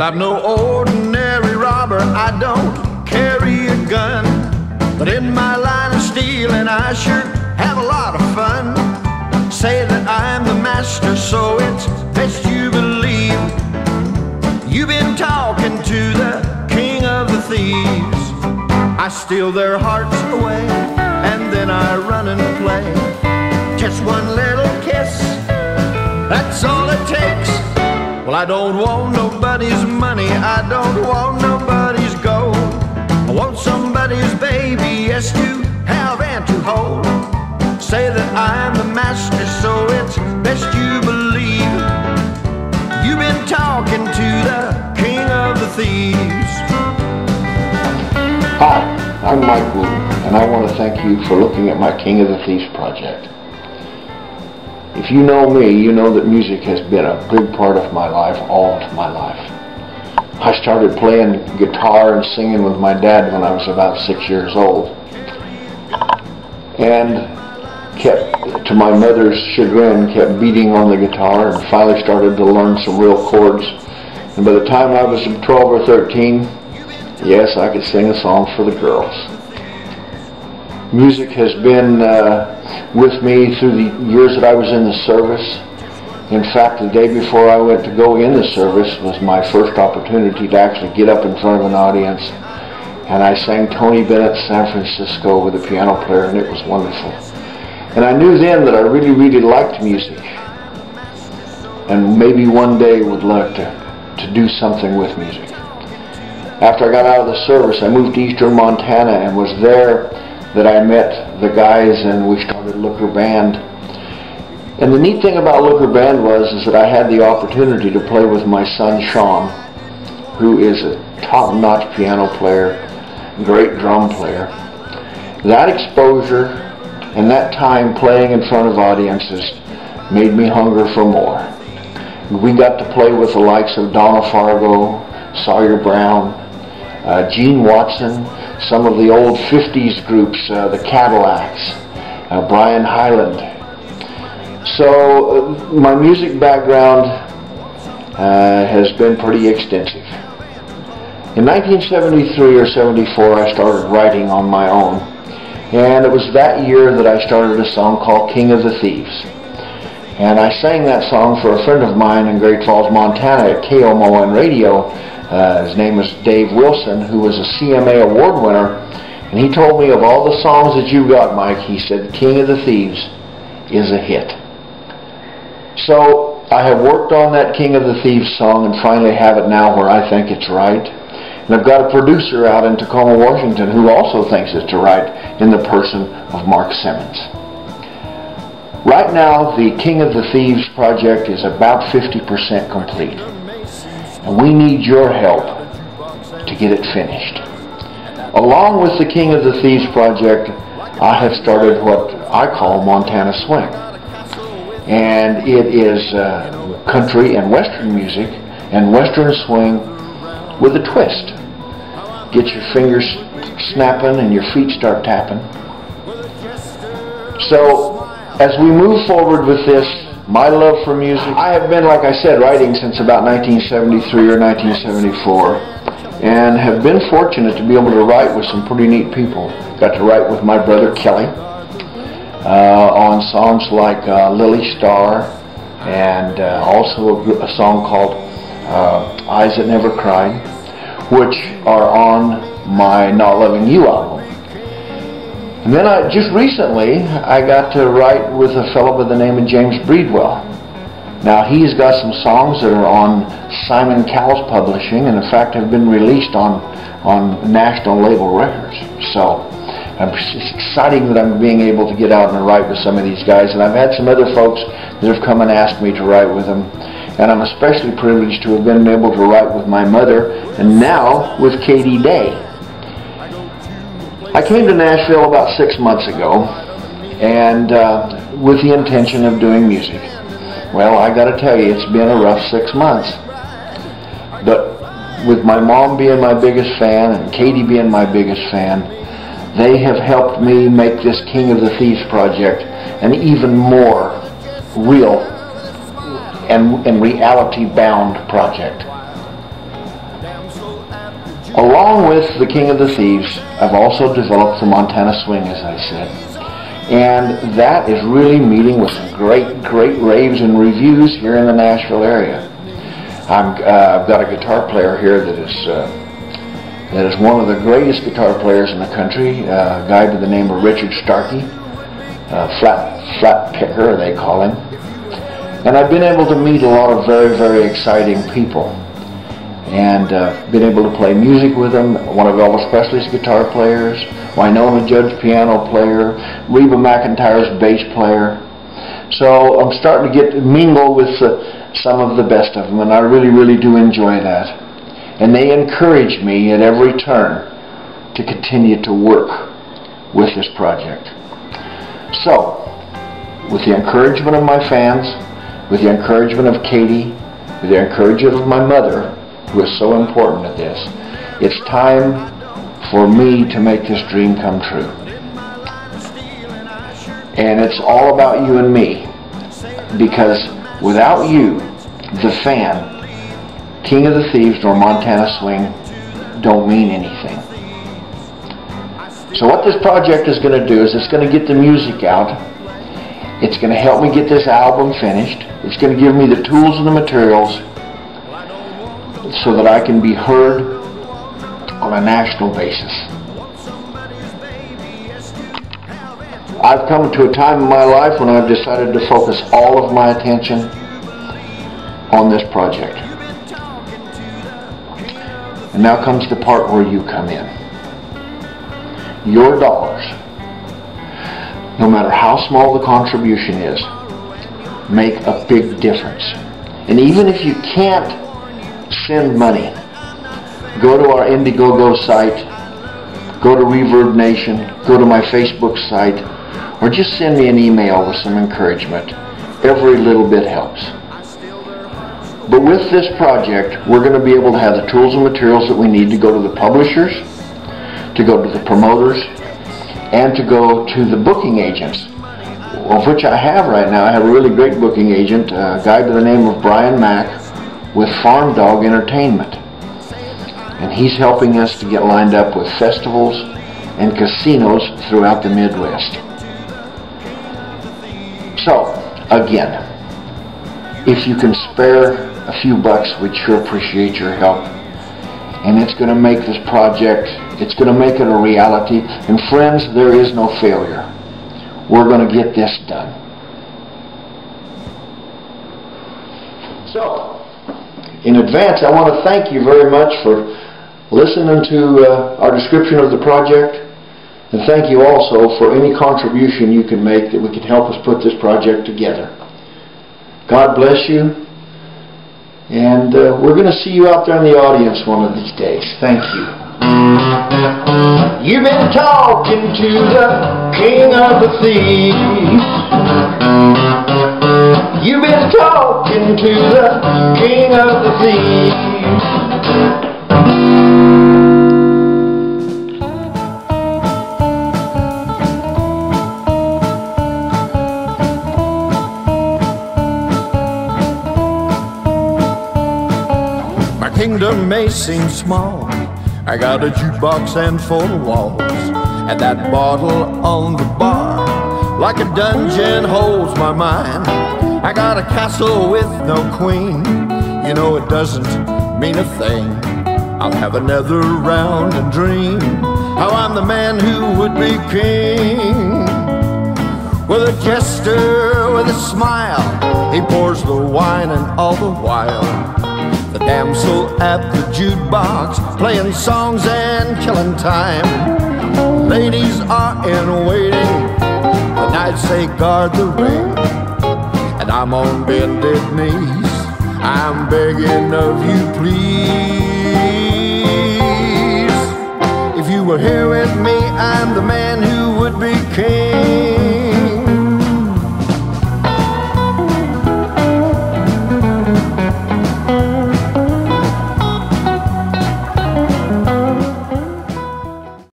Well, I'm no ordinary robber, I don't carry a gun, but in my line of stealing I sure have a lot of fun. Say that I'm the master, so it's best you believe you've been talking to the king of the thieves. I steal their hearts away, and then I run and play. Just one little kiss, that's all it takes. Well, I don't want nobody's money, I don't want nobody's gold. I want somebody's baby, yes, to have and to hold. Say that I'm the master, so it's best you believe you've been talking to the king of the thieves. Hi, I'm Mike Wootan, and I want to thank you for looking at my King of the Thieves project. If you know me, you know that music has been a big part of my life, all of my life. I started playing guitar and singing with my dad when I was about 6 years old, and kept, to my mother's chagrin, kept beating on the guitar and finally started to learn some real chords. And by the time I was 12 or 13, yes, I could sing a song for the girls. Music has been with me through the years that I was in the service. In fact, the day before I went to go in the service was my first opportunity to actually get up in front of an audience. And I sang Tony Bennett's San Francisco with a piano player, and it was wonderful. And I knew then that I really, really liked music, and maybe one day would like to do something with music. After I got out of the service, I moved to eastern Montana, and was there that I met the guys and we started Looker Band. And the neat thing about Looker Band is that I had the opportunity to play with my son Sean, who is a top-notch piano player, great drum player. That exposure and that time playing in front of audiences made me hunger for more. We got to play with the likes of Donna Fargo, Sawyer Brown, Gene Watson, some of the old 50s groups, the Cadillacs, Brian Hyland. So my music background has been pretty extensive. In 1973 or 74, I started writing on my own. And it was that year that I started a song called King of the Thieves. And I sang that song for a friend of mine in Great Falls, Montana at KOMON Radio. His name is Dave Wilson, who was a CMA award winner. And he told me, of all the songs that you got, Mike, he said, King of the Thieves is a hit. So I have worked on that King of the Thieves song and finally have it now where I think it's right. And I've got a producer out in Tacoma, Washington, who also thinks it's right, in the person of Mark Simmons. Right now, the King of the Thieves project is about 50% complete. And we need your help to get it finished. Along with the King of the Thieves project, I have started what I call Montana Swing. And it is country and western music and western swing with a twist. Get your fingers snapping and your feet start tapping. So as we move forward with this, my love for music, I have been, like I said, writing since about 1973 or 1974, and have been fortunate to be able to write with some pretty neat people. Got to write with my brother Kelly on songs like Lily Star, and also a song called Eyes That Never Cried, which are on my Not Loving You album. And then just recently, I got to write with a fellow by the name of James Breedwell. Now, he's got some songs that are on Simon Cowell's publishing, and in fact have been released on national label records. So it's exciting that I'm being able to get out and write with some of these guys. And I've had some other folks that have come and asked me to write with them. And I'm especially privileged to have been able to write with my mother, and now with Katie Day. I came to Nashville about 6 months ago, and with the intention of doing music. Well, I got to tell you, it's been a rough 6 months. But with my mom being my biggest fan and Katie being my biggest fan, they have helped me make this King of the Thieves project an even more real and reality-bound project. Along with the King of the Thieves, I've also developed the Montana Swing, as I said. And that is really meeting with some great raves and reviews here in the Nashville area. I've got a guitar player here that is one of the greatest guitar players in the country, a guy by the name of Richard Starkey, flat picker they call him. And I've been able to meet a lot of very exciting people, and been able to play music with them. One of Elvis Presley's guitar players, Winona Judd's piano player, Reba McEntire's bass player. So I'm starting to mingle with some of the best of them, and I really do enjoy that. And they encourage me at every turn to continue to work with this project. So, with the encouragement of my fans, with the encouragement of Katie, with the encouragement of my mother, who is so important at this, it's time for me to make this dream come true. And it's all about you and me, because without you, the fan, King of the Thieves nor Montana Swing don't mean anything. So what this project is going to do is it's going to get the music out. It's going to help me get this album finished. It's going to give me the tools and the materials so that I can be heard on a national basis. I've come to a time in my life when I've decided to focus all of my attention on this project. And now comes the part where you come in. Your dollars, no matter how small the contribution is, make a big difference. And even if you can't send money, go to our Indiegogo site, go to Reverb Nation, go to my Facebook site, or just send me an email with some encouragement. Every little bit helps. But with this project, we're going to be able to have the tools and materials that we need to go to the publishers, to go to the promoters, and to go to the booking agents, of which I have right now. I have a really great booking agent, a guy by the name of Brian Mack with Farm Dog Entertainment. And he's helping us to get lined up with festivals and casinos throughout the Midwest. So, again, if you can spare a few bucks, we'd sure appreciate your help. And it's going to make this project, it's going to make it a reality. And friends, there is no failure. We're going to get this done. So, in advance, I want to thank you very much for listening to our description of the project. And thank you also for any contribution you can make that we can help us put this project together. God bless you. And we're going to see you out there in the audience one of these days. Thank you. You've been talking to the King of the Thieves. You've been talking to the King of the Thieves. Kingdom may seem small, I got a jukebox and 4 walls, and that bottle on the bar, like a dungeon holds my mind. I got a castle with no queen, you know it doesn't mean a thing. I'll have another round and dream how I'm the man who would be king. With a jester, with a smile, he pours the wine, and all the while the damsel at the jukebox, playing songs and killing time. Ladies are in waiting, the knights say guard the ring, and I'm on bended knees, I'm begging of you please. If you were here with me, I'm the man who would be king.